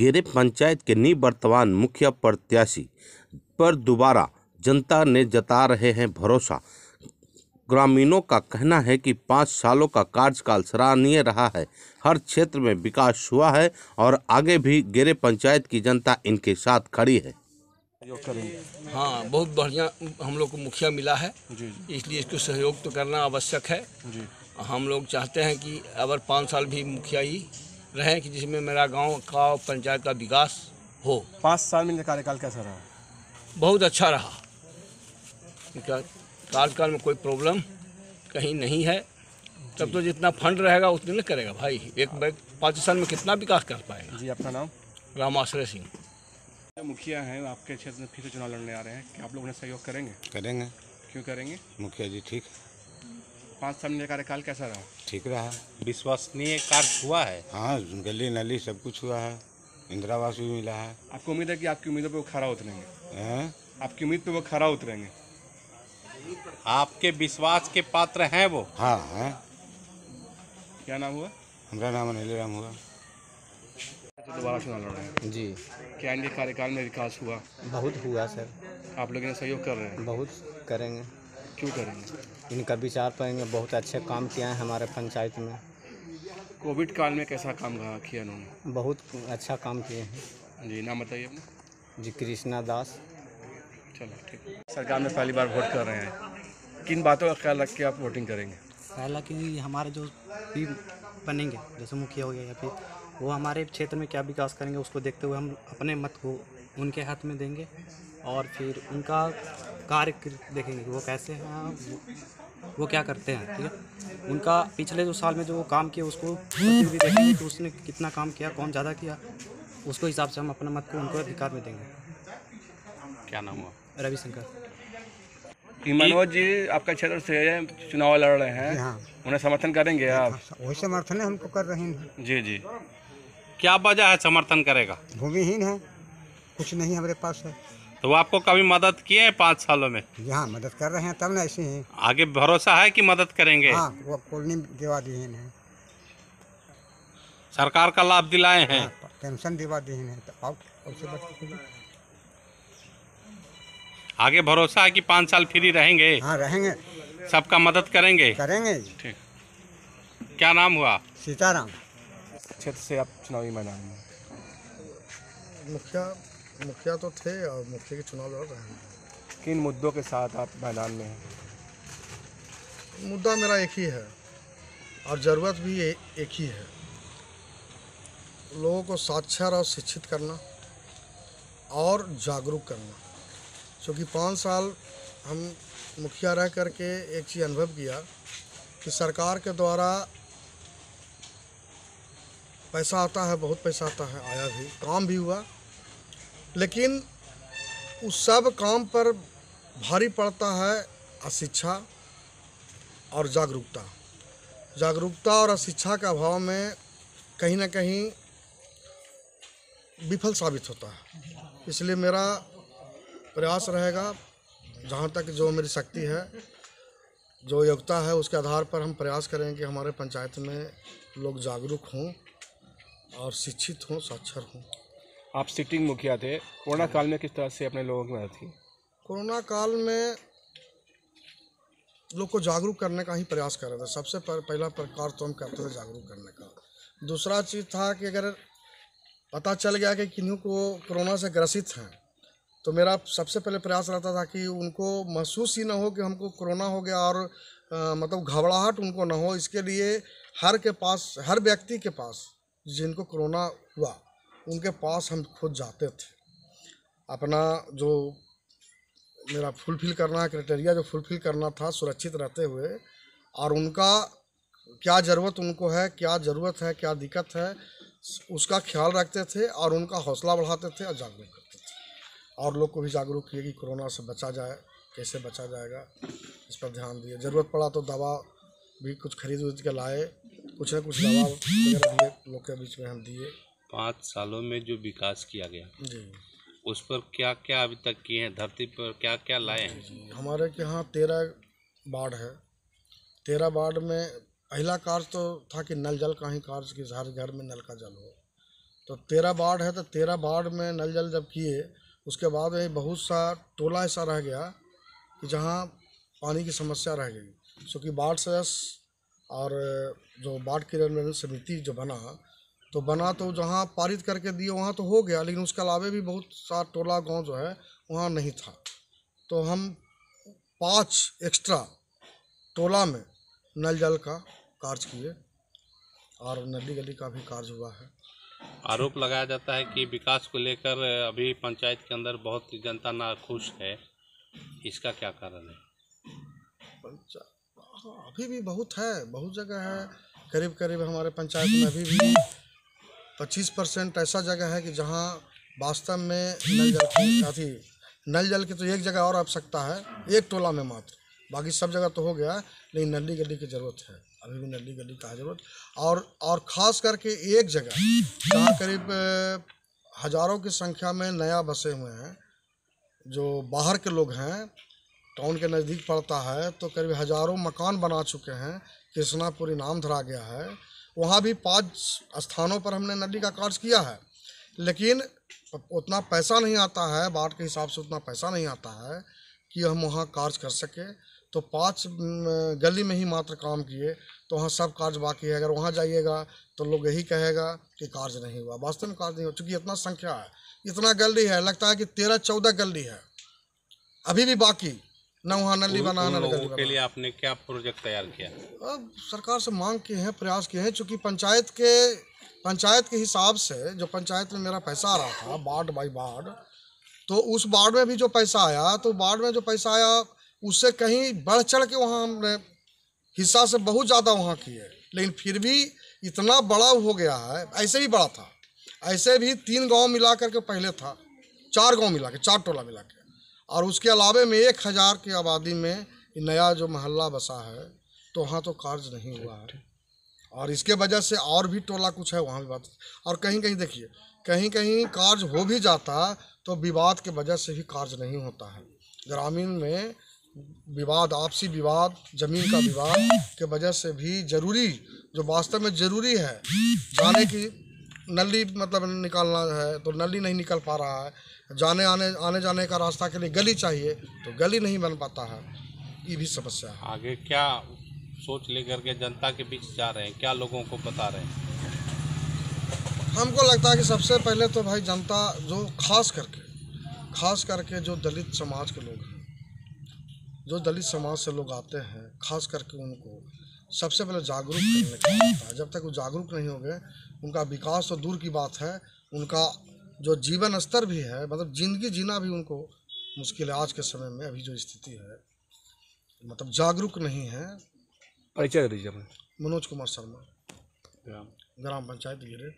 गेरे पंचायत के निवर्तमान मुखिया प्रत्याशी पर दोबारा जनता ने जता रहे हैं भरोसा। ग्रामीणों का कहना है कि 5 सालों का कार्यकाल सराहनीय रहा है, हर क्षेत्र में विकास हुआ है और आगे भी गेरे पंचायत की जनता इनके साथ खड़ी है। हाँ, बहुत बढ़िया हम लोग को मुखिया मिला है जी। इसलिए इसको सहयोग तो करना आवश्यक है जी। हम लोग चाहते हैं कि अगर 5 साल भी मुखिया ही रहें कि जिसमें मेरा गांव का पंचायत का विकास हो। 5 साल में कार्यकाल कैसा रहा? बहुत अच्छा रहा। कार्यकाल में कोई प्रॉब्लम कहीं नहीं है। तब तो जितना फंड रहेगा उतने नहीं करेगा भाई। एक 5 साल में कितना विकास कर पाएगा जी। आपका नाम? रामाश्रय सिंह। मुखिया हैं, आपके क्षेत्र में फिर से चुनाव लड़ने आ रहे हैं, क्या आप लोग उन्हें सहयोग करेंगे? करेंगे। क्यों करेंगे? मुखिया जी ठीक। 5 साल में कार्यकाल कैसा रहा? ठीक रहा। विश्वसनीय कार्य हुआ है। हाँ, गली नली सब कुछ हुआ है, इंदिरा आवास भी मिला है। आपको उम्मीद है कि आपकी उम्मीदों पे वो खरा उतरेंगे? आपकी उम्मीद पे वो खरा उतरेंगे? आपके विश्वास के पात्र हैं वो? हाँ हैं। क्या नाम हुआ? हमारा नाम अनिल राम हुआ। तो दोबारा चुनाव लड़ रहे हैं जी। क्या इनके कार्यकाल में विकास हुआ? बहुत हुआ सर। आप लोग इन्हें सहयोग कर रहे हैं? बहुत करेंगे। क्यों करेंगे? इनका विचार पाएंगे, बहुत अच्छे काम किए हैं हमारे पंचायत में। कोविड काल में कैसा काम किया इन्होंने? बहुत अच्छा काम किए हैं जी। नाम बताइए अपना। जी, कृष्णा दास। चलो ठीक। सरकार में पहली बार वोट कर रहे हैं, किन बातों का ख्याल रख के आप वोटिंग करेंगे? पहला कि हमारे जो भी बनेंगे, जैसे मुखिया हो गया या फिर वो हमारे क्षेत्र में क्या विकास करेंगे उसको देखते हुए हम अपने मत को उनके हाथ में देंगे और फिर उनका कार्य देखेंगे कि वो कैसे हैं, वो क्या करते हैं। ठीक है, उनका पिछले जो साल में जो काम किया उसको भी देखेंगे कि उसने कितना काम किया, कौन ज़्यादा किया, उसको हिसाब से हम अपने मत को उनको अधिकार में देंगे। क्या नाम हुआ? रविशंकर। मनोज जी आपका क्षेत्र से चुनाव लड़ रहे हैं, हाँ। उन्हें समर्थन करेंगे आप? वही समर्थन है हमको कर रहे हैं जी जी। क्या वजह है समर्थन करेगा? भूमिहीन है, कुछ नहीं हमारे पास है। तो वो आपको कभी मदद किए हैं 5 सालों में? यहाँ मदद कर रहे हैं तब ना ऐसे हैं। आगे भरोसा है कि मदद करेंगे? हाँ, वो कॉलोनी दिवा दिए हैं, सरकार का लाभ दिलाए हैं। हाँ, पेंशन दिवा दिए हैं। तो आगे भरोसा है कि 5 साल फ्री रहेंगे? हाँ रहेंगे, सबका मदद करेंगे? करेंगे। ठीक। क्या नाम हुआ? सीताराम। क्षेत्र से आप चुनावी मैदान में? मुखिया तो थे और मुखिया के चुनाव लड़ रहे हैं। किन मुद्दों के साथ आप मैदान में हैं? मुद्दा मेरा एक ही है और ज़रूरत भी एक ही है, लोगों को साक्षर और शिक्षित करना और जागरूक करना। क्योंकि 5 साल हम मुखिया रह करके एक चीज़ अनुभव किया कि सरकार के द्वारा पैसा आता है, बहुत पैसा आता है, आया भी, काम भी हुआ, लेकिन उस सब काम पर भारी पड़ता है अशिक्षा और जागरूकता और अशिक्षा के अभाव में कहीं ना कहीं विफल साबित होता है। इसलिए मेरा प्रयास रहेगा, जहाँ तक जो मेरी शक्ति है, जो योग्यता है, उसके आधार पर हम प्रयास करें कि हमारे पंचायत में लोग जागरूक हों और शिक्षित हों, साक्षर हों। आप सिटिंग मुखिया थे, कोरोना काल में किस तरह से अपने लोगों की मदद की? कोरोना काल में लोग को जागरूक करने का ही प्रयास कर रहे थे। सबसे पहला प्रकार तो हम करते थे जागरूक करने का। दूसरा चीज़ था कि अगर पता चल गया कि किन्हीं को कोरोना से ग्रसित हैं, तो मेरा सबसे पहले प्रयास रहता था कि उनको महसूस ही ना हो कि हमको कोरोना हो गया और मतलब घबराहट उनको ना हो। इसके लिए हर व्यक्ति के पास जिनको कोरोना हुआ उनके पास हम खुद जाते थे। अपना जो मेरा फुलफिल करना है क्राइटेरिया, जो फुलफिल करना था सुरक्षित रहते हुए, और उनका क्या ज़रूरत उनको है, क्या ज़रूरत है, क्या दिक्कत है, उसका ख्याल रखते थे और उनका हौसला बढ़ाते थे और जागरूक करते थे। और लोग को भी जागरूक किए कि कोरोना से बचा जाए, कैसे बचा जाएगा, इस पर ध्यान दिए। ज़रूरत पड़ा तो दवा भी कुछ खरीद के लाए, कुछ न कुछ दवा वगैरह भी लोग के बीच में हम दिए। 5 सालों में जो विकास किया गया जी, उस पर क्या क्या अभी तक किए हैं, धरती पर क्या क्या लाए हैं? हमारे के यहाँ 13 वार्ड है। 13 वार्ड में पहला कार्य तो था कि नल जल का ही कार्य, कि हर घर में नल का जल हो। तो 13 वार्ड है, तो 13 वार्ड में नल जल जब किए, उसके बाद में बहुत सा टोला ऐसा रह गया कि जहाँ पानी की समस्या रह गई। क्योंकि वार्ड सदस्य और जो वार्ड क्रियान्वयन समिति जो बना तो जहाँ पारित करके दिए वहाँ तो हो गया, लेकिन उसके अलावे भी बहुत सा टोला गांव जो है वहाँ नहीं था। तो हम 5 एक्स्ट्रा टोला में नल जल का कार्य किए और नली गली का भी कार्य हुआ है। आरोप लगाया जाता है कि विकास को लेकर अभी पंचायत के अंदर बहुत जनता नाखुश है, इसका क्या कारण है? अभी भी बहुत है, बहुत जगह है। करीब करीब हमारे पंचायत में अभी भी 25% ऐसा जगह है कि जहां वास्तव में नल जल की तो एक जगह और आवश्यकता है, एक टोला में मात्र। बाकी सब जगह तो हो गया, लेकिन नली गली की ज़रूरत है, अभी भी नली गली का ज़रूरत। और ख़ास करके एक जगह जहाँ करीब हज़ारों की संख्या में नया बसे हुए हैं, जो बाहर के लोग हैं, टाउन के नज़दीक पड़ता है, तो करीब हज़ारों मकान बना चुके हैं, कृष्णापुरी नाम धरा गया है। वहाँ भी 5 स्थानों पर हमने नली का कार्य किया है, लेकिन उतना पैसा नहीं आता है, वार्ड के हिसाब से उतना पैसा नहीं आता है कि हम वहाँ कार्य कर सके। तो 5 गली में ही मात्र काम किए, तो वहाँ सब कार्य बाकी है। अगर वहाँ जाइएगा तो लोग यही कहेगा कि कार्य नहीं हुआ। वास्तव में कार्य नहीं हुआ, चूँकि इतना संख्या है, इतना गली है, लगता है कि 13-14 गली है अभी भी बाकी, न वहाँ नली बना न गली बना। के लिए आपने क्या प्रोजेक्ट तैयार किया? अब सरकार से मांग किए हैं, प्रयास किए हैं। चूँकि पंचायत के हिसाब से जो पंचायत में मेरा पैसा आ रहा था वार्ड बाई वार्ड, तो उस वार्ड में भी जो पैसा आया, तो वार्ड में जो पैसा आया उससे कहीं बढ़ चढ़ के वहाँ हमने हिस्सा से बहुत ज़्यादा वहाँ किए, लेकिन फिर भी इतना बड़ा हो गया है। ऐसे भी बड़ा था, ऐसे भी 3 गांव मिला करके पहले था, 4 गांव मिला के, 4 टोला मिला के, और उसके अलावे में 1000 की आबादी में नया जो मोहल्ला बसा है, तो वहाँ तो कार्य नहीं हुआ है। और इसके वजह से और भी टोला कुछ है, वहाँ भी बात। और कहीं कहीं देखिए, कहीं कहीं कार्य हो भी जाता तो विवाद के वजह से भी कार्य नहीं होता है। ग्रामीण में विवाद, आपसी विवाद, ज़मीन का विवाद के वजह से भी जरूरी, जो वास्तव में ज़रूरी है, जाने की नली मतलब निकालना है तो नली नहीं निकल पा रहा है, आने जाने का रास्ता के लिए गली चाहिए तो गली नहीं बन पाता है, ये भी समस्या है। आगे क्या सोच लेकर के जनता के बीच जा रहे हैं, क्या लोगों को बता रहे हैं? हमको लगता है कि सबसे पहले तो भाई जनता जो खास करके जो दलित समाज के लोग हैं, जो दलित समाज से लोग आते हैं, खास करके उनको सबसे पहले जागरूक करने का होता है। जब तक वो जागरूक नहीं होंगे, उनका विकास तो दूर की बात है, उनका जो जीवन स्तर भी है, मतलब ज़िंदगी जीना भी उनको मुश्किल है आज के समय में। अभी जो स्थिति है, मतलब जागरूक नहीं है। परिचय दीजिए अपना। मनोज कुमार शर्मा, ग्राम पंचायत गिरे।